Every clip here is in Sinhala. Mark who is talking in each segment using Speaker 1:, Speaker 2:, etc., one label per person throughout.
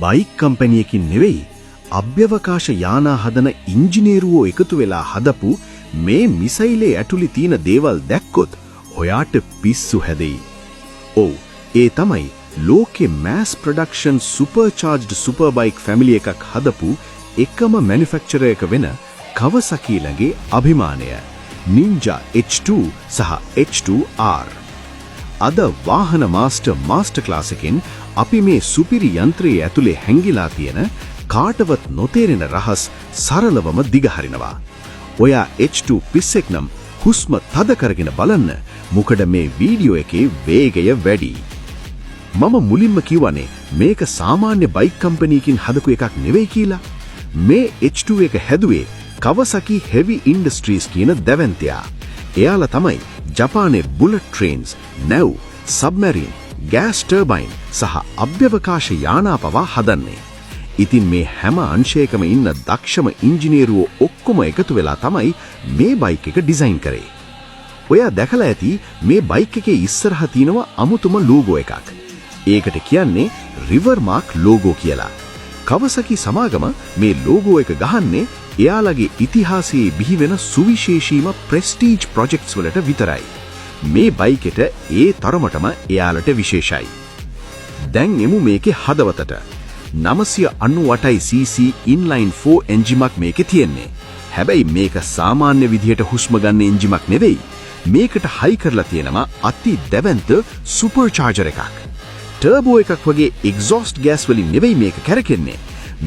Speaker 1: බයික් කම්පැනි නෙවෙයි අභ්‍යවකාශ යානා හදන ඉංජිනේරුවෝ එකතු වෙලා හදපු මේ මිසයිලේ ඇතුලේ තියෙන දේවල් දැක්කොත් ඔයාට පිස්සු හැදෙයි. ඔව් ඒ තමයි ලෝකේ mass production supercharged super bike family එකක් හදපු එකම මැනුෆැක්චරර් එක වෙන Kawasaki ළඟේ අභිමානය Ninja H2 සහ H2R. අද වාහන මාස්ටර් ක්ලාස් එකෙන් අපි මේ සුපිරි යන්ත්‍රයේ ඇතුලේ හැංගිලා තියෙන කාටවත් නොතේරෙන රහස් සරලවම දිගහරිනවා. ඔයා H2 පිස්සෙක් නම් හුස්ම තද කරගෙන බලන්න. මොකද මේ වීඩියෝ එකේ වේගය වැඩි. මම මුලින්ම කියවනේ මේක සාමාන්‍ය බයික් කම්පැනියකින් හදපු එකක් නෙවෙයි කියලා. මේ H2 එක හැදුවේ Kawasaki Heavy Industries කියන දැවැන්තයා. එයාලා තමයි ජපානයේ බුලට් ට්‍රේන්ස්, නැව්, සබ්මැරින්, ගෑස් ටර්බයින් සහ අභ්‍යවකාශ යානා පවා හදන්නේ. ඉතින් මේ හැම අංශයකම ඉන්න දක්ෂම ඉංජිනේරුවෝ ඔක්කොම එකතු වෙලා තමයි මේ බයික් එක ඩිසයින් කරේ. ඔයා දැකලා ඇති මේ බයික් එකේ ඉස්සරහා තියෙනවා අමුතුම ලෝගෝ එකක්. ඒකට කියන්නේ රිවර් මාක් ලෝගෝ කියලා. Kawasaki සමාගම මේ ලෝගෝ එක ගහන්නේ එයාලගේ ඉතිහාසයේ බිහි වෙන සුවිශේෂීම ප්‍රෙස්ටීජ් ප්‍රොජෙක්ට්ස් වලට විතරයි. මේ බයික් එක ඒ තරමටම එයාලට විශේෂයි. දැන් එමු මේකේ හදවතට. 998cc inline 4 එන්ජිමක් මේකේ තියෙන්නේ. හැබැයි මේක සාමාන්‍ය විදිහට හුස්ම ගන්න එන්ජිමක් නෙවෙයි. මේකට හයි කරලා තියෙනවා අති දැවැන්ත සුපර් චාර්ජර් එකක්. ටර්බෝ එකක් වගේ එක්සොස්ට් ගෑස් වලින් නෙවෙයි මේක කැරකෙන්නේ.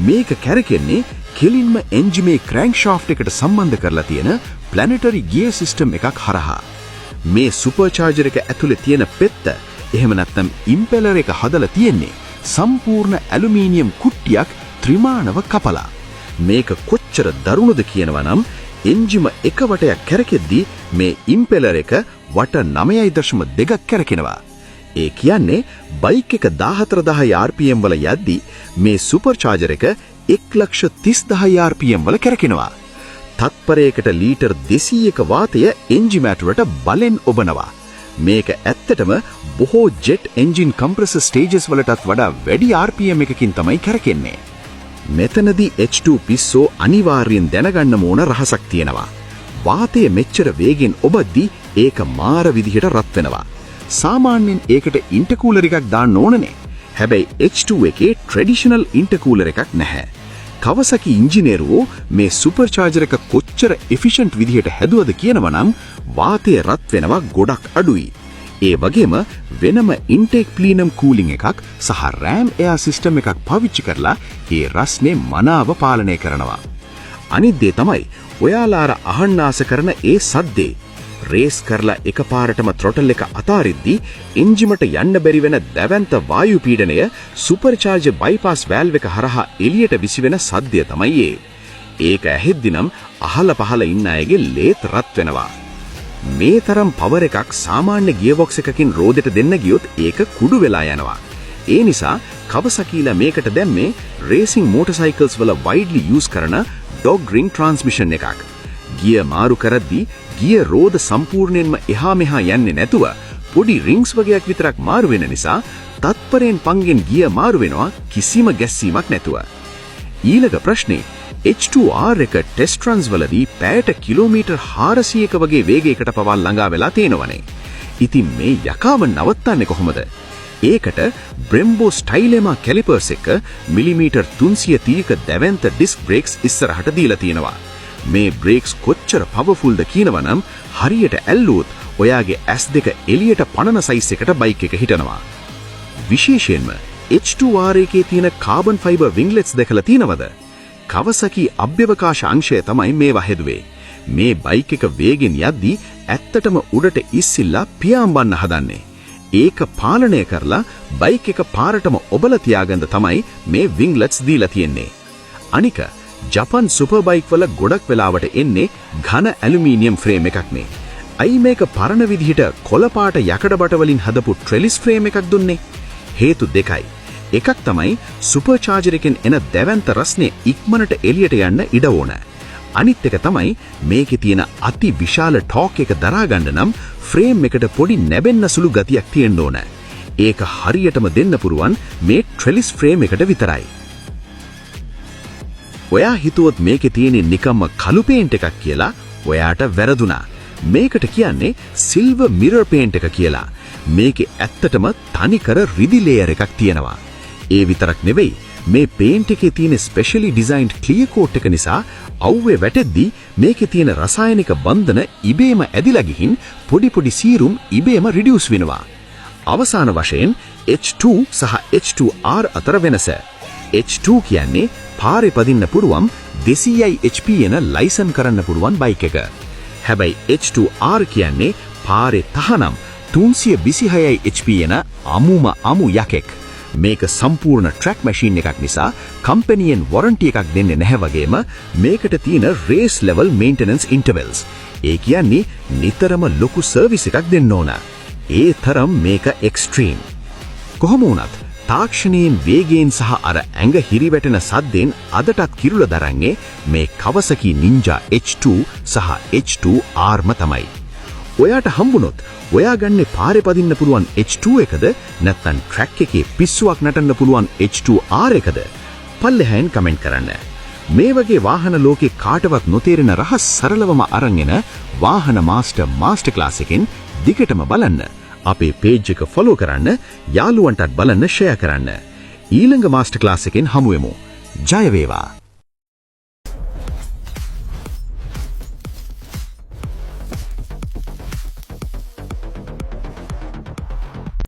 Speaker 1: මේක කැරකෙන්නේ කෙලින්ම එන්ජිමේ ක්‍රෑන්ක්ෂාෆ්ට් එකට සම්බන්ධ කරලා තියෙන ප්ලැනටරි ගියර් සිස්ටම් එකක් හරහා. මේ සුපර් චාර්ජර් එක ඇතුලේ තියෙන පෙත්ත එහෙම නැත්නම් ඉම්පෙලර් එක හදලා තියෙන්නේ සම්පූර්ණ ඇලුමිනියම් කුට්ටියක් ත්‍රිමාණව කපලා. මේක කොච්චර දරුණුද කියනවා නම් එන්ජිම එක වටයක් කැරකෙද්දී මේ ඉම්පෙලර් එක වට 9.2ක් කැරකෙනවා. ඒ කියන්නේ බයික් එක 14000 rpm වල යද්දී මේ සුපර් චාර්ජර් එක 1,30,000 rpm වල කැරකෙනවා. තත්පරයකට ලීටර් 200ක වාතය එන්ජිම ඇතුළට බලෙන් ඔබනවා. මේක ඇත්තටම බොහෝ ජෙට් එන්ජින් කම්ප්‍රෙසර් ස්ටේජස් වලටත් වඩා වැඩි rpm එකකින් තමයි කැරකෙන්නේ. මෙතනදී H2 පිස්සෝ අනිවාර්යෙන් දැනගන්න ඕන රහසක් තියෙනවා. වාතය මෙච්චර වේගෙන් ඔබද්දී ඒක මාර විදිහට රත් වෙනවා. සාමාන්‍යයෙන් ඒකට ඉන්ටර්කූලර් එකක් දාන්න ඕනනේ. හැබැයි H2 එකේ ට්‍රැඩිෂනල් ඉන්ටර්කූලර් එකක් නැහැ. Kawasaki ඉංජිනේරුවෝ මේ සුපර් චාර්ජර් එක කොච්චර එෆිෂන්ට් විදිහට හැදුවද කියනවා නම් වාතය රත් වෙනවා ගොඩක් අඩුයි. ඒ වගේම වෙනම ඉන්ටේක් ප්ලීනම් කූලින් එකක් සහ RAM එයාර් සිස්ටම් එකක් පාවිච්චි කරලා ඒ රස්නේ මනාව පාලනය කරනවා. අනිත් දේ තමයි ඔයාලා අර අහන්න ආස කරන ඒ සද්දේ. රේස් කරලා එකපාරටම ත්‍රොටල් එක අතාරිද්දී එන්ජිමට යන්න බැරි වෙන දැවැන්ත වායු පීඩනය සුපර් චාර්ජර් බයිපාස් වැල්ව් එක හරහා එළියට විසිවෙන සද්දය තමයි ඒ. ඒක ඇහෙද්දි නම් අහල පහල ඉන්න අයගේ ලේත් රත් වෙනවා. මේ තරම් පවර් එකක් සාමාන්‍ය ගියර්බොක්ස් එකකින් රෝදෙට දෙන්න ගියොත් ඒක කුඩු වෙලා යනවා. ඒ නිසා Kawasaki මේකට දැම්මේ රේසිං මෝටර්සයිකල්ස් වල වයිඩ්ලි යූස් කරන ඩොග් රින් ට්‍රාන්ස්මිෂන් එකක්. ගියර් මාරු කරද්දී ගියර් රෝද සම්පූර්ණයෙන්ම එහා මෙහා යන්නේ නැතුව පොඩි රින්ග්ස් වගේක් විතරක් මාරු වෙන නිසා තත්පරයෙන් පංගෙන් ගියර් මාරු වෙනවා කිසිම ගැස්සීමක් නැතුව. ඊළඟ ප්‍රශ්නේ H2R එක ටෙස්ට් රන්ස් වලදී පැයට කිලෝමීටර් 400ක වගේ වේගයකට පවා ළඟා වෙලා තේනවනේ. ඉතින් මේ යකාව නවත්තන්නේ කොහොමද? ඒකට Brembo Stylema calipers එක මිලිමීටර් 330ක දැවැන්ත ඩිස්ක් බ්‍රේක්ස් ඉස්සරහට දීලා තියෙනවා. මේ බ්‍රේක්ස් කොච්චර පවර්ෆුල්ද කියනවනම් හරියට ඇල්ලුවොත් ඔයාගේ S2 එළියට පනන සයිස් එකට බයික් එක හිටනවා. විශේෂයෙන්ම H2R එකේ තියෙන කාබන් ෆයිබර් වින්ග්ලට්ස් දැකලා තියෙනවද? Kawasaki අභ්‍යවකාශ අංශය තමයි මේවා හැදුවේ. මේ බයික් එක වේගෙන් යද්දී ඇත්තටම උඩට ඉස්සිලා පියාඹන්න හදන්නේ. ඒක පාලනය කරලා බයික් එක පාරටම ඔබලා තියාගන්න තමයි මේ වින්ග්ලට්ස් දීලා තියෙන්නේ. අනික ජපන් සුපර් බයික් වල ගොඩක් වෙලාවට එන්නේ ඝන ඇලුමිනියම් ෆ්‍රේම් එකක් නේ. අයි මේක පරණ විදිහට කොළ පාට යකඩ බට වලින් හදපු ට්‍රෙලිස් ෆ්‍රේම් එකක් දුන්නේ. හේතු දෙකයි. එකක් තමයි සුපර් චාර්ජර් එකෙන් එන දැවැන්ත රස්නේ ඉක්මනට එළියට යන්න ඉඩ ඕන. අනිත් එක තමයි මේකේ තියෙන අති විශාල ටෝක් එක දරා ගන්න නම් ෆ්‍රේම් එකට පොඩි නැබෙන්න සුළු ගතියක් තියෙන්න ඕන. ඒක හරියටම දෙන්න පුරුවන් මේ ට්‍රෙලිස් ෆ්‍රේම් එකට විතරයි. ඔයා හිතුවොත් මේකේ තියෙන නිකම්ම කළු පේන්ට් එකක් කියලා ඔයාට වැරදුනා. මේකට කියන්නේ සිල්වර් මිරර් පේන්ට් එක කියලා. මේකේ ඇත්තටම තනිකර රිදි ලේයර් එකක් තියෙනවා. ඒ විතරක් නෙවෙයි මේ පේන්ට් එකේ තියෙන ස්පෙෂලි ඩිසයින්ඩ් ක්ලියර් කෝට් එක නිසා අවුවේ වැටෙද්දී මේකේ තියෙන රසායනික බන්ධන ඉබේම ඇදිලා ගිහින් පොඩි සීරුම් ඉබේම රිඩියුස් වෙනවා. අවසාන වශයෙන් H2 සහ H2R අතර වෙනස. H2 කියන්නේ පාරේ පදින්න පුළුවන් 200 HP එන ලයිසන් කරන්න පුළුවන් බයික් එක. හැබැයි H2R කියන්නේ පාරේ තහනම් 326 HP එන අමු යකෙක්. මේක සම්පූර්ණ ට්‍රැක් මැෂින් එකක් නිසා කම්පැනියෙන් වොරන්ටි එකක් දෙන්නේ නැහැ වගේම මේකට තියෙන රේස් ලෙවල් මේන්ටනන්ස් ඉන්ටර්වල්ස්. ඒ කියන්නේ නිතරම ලොකු සර්විස් එකක් දෙන්න ඕන. ඒ තරම් මේක එක්ස්ට්‍රීම්. කොහොම වුණත් තාක්ෂණයෙන් වේගයෙන් සහ අර ඇඟ හිරිවැටෙන සද්දෙන් අදටත් කිරුළ දරන්නේ මේ Kawasaki Ninja H2 සහ H2Rම තමයි. ඔයාට හම්බුනොත් ඔයා ගන්නේ පාරේ පදින්න පුළුවන් H2 එකද නැත්නම් ට්‍රැක් එකේ පිස්සුවක් නටන්න පුළුවන් H2R එකද? පල්ලෙහායෙන් කමෙන්ට් කරන්න. මේ වගේ වාහන ලෝකේ කාටවත් නොතේරෙන රහස් සරලවම අරන් එන වාහන මාස්ටර් ක්ලාස් එකෙන් දිගටම බලන්න. අපේ පේජ් එක ෆලෝ කරන්න, යාළුවන්ටත් බලන්න ෂෙයා කරන්න. ඊළඟ මාස්ටර් ක්ලාස් එකෙන් හමු වෙමු. ජය වේවා.